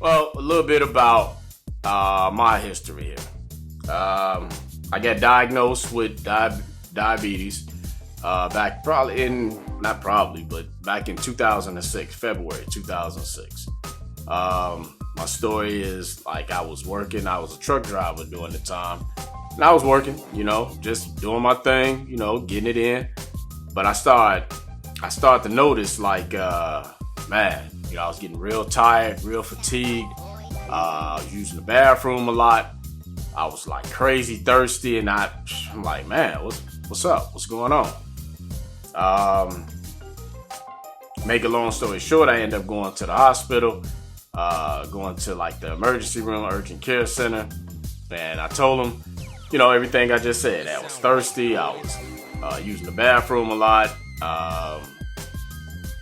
Well, a little bit about my history here. I got diagnosed with diabetes back back in 2006, February 2006. My story is like I was working. I was a truck driver during the time, and I was working, just doing my thing, getting it in. But I started to notice like, man, I was getting real tired, real fatigued. I was using the bathroom a lot. I was like crazy thirsty, and I'm like, man, what's up? What's going on? Make a long story short, I ended up going to the hospital, going to like the emergency room, urgent care center, and I told them, everything I just said. I was thirsty. I was using the bathroom a lot.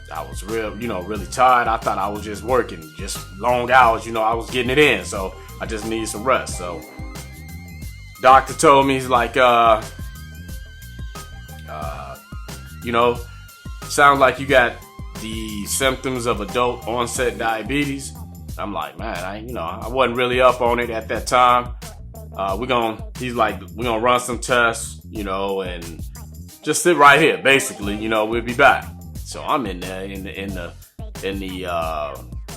I was really tired. I thought I was just working, just long hours. I was getting it in, so I just needed some rest. So, doctor told me, he's like, sounds like you got the symptoms of adult onset diabetes. I'm like, man, I wasn't really up on it at that time. He's like, we're gonna run some tests, and just sit right here. Basically, we'll be back. So I'm in there in the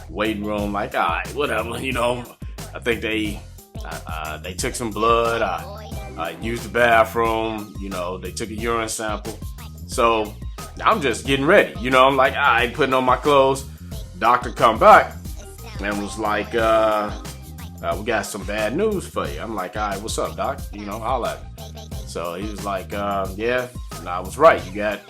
waiting room, like, all right, whatever, I think they took some blood. I used the bathroom. They took a urine sample. So I'm just getting ready. I'm like, all right, putting on my clothes. Doctor come back and was like, we got some bad news for you. I'm like, all right, what's up, doc? Holla at me. So he was like, yeah, and I was right. You got,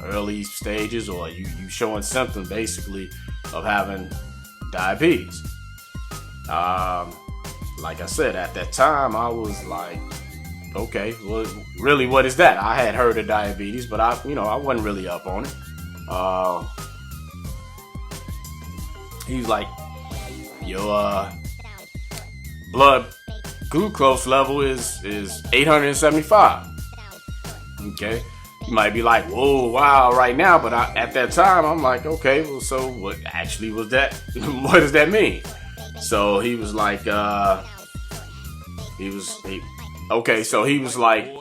early stages, or you showing symptoms basically of having diabetes. Like I said, at that time, I was like, okay, well, really, what is that? I had heard of diabetes, but I wasn't really up on it. He was like, your blood glucose level is 875. Okay. You might be like, whoa, wow, right now. But at that time, I'm like, okay, well, so what actually was that? What does that mean? So he was like, he was like,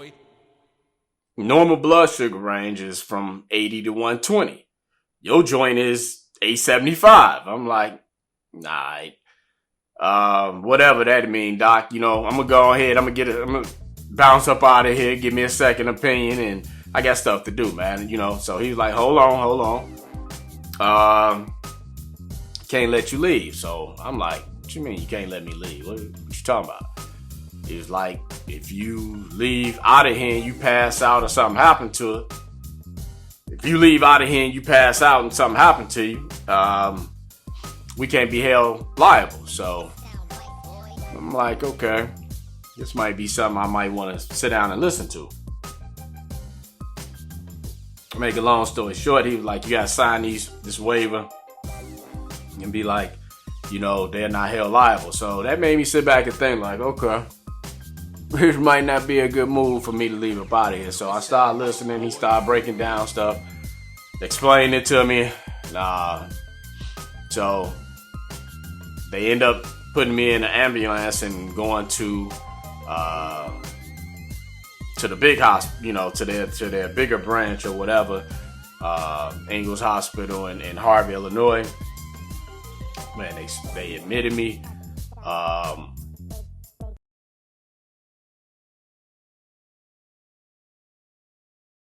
normal blood sugar range is from 80 to 120. Your joint is 875. I'm like, nah, whatever that mean, doc. I'm gonna go ahead. I'm gonna bounce up out of here. Give me a second opinion, and I got stuff to do, man. So he was like, hold on. Can't let you leave. So I'm like, what you mean you can't let me leave? What you talking about? He was like, if you leave out of here and you pass out or something happened to it, if you leave out of here and you pass out and something happened to you, we can't be held liable. So I'm like, okay, this might be something I might want to sit down and listen to. Make a long story short, he was like, you gotta sign this waiver and be like, they're not held liable. So that made me sit back and think like, okay, this might not be a good move for me to leave up out of here. So I started listening. He started breaking down stuff, explaining it to me. So they end up putting me in an ambulance and going to the big hospital, to their bigger branch or whatever, Ingalls Hospital in Harvey, Illinois. Man, they admitted me.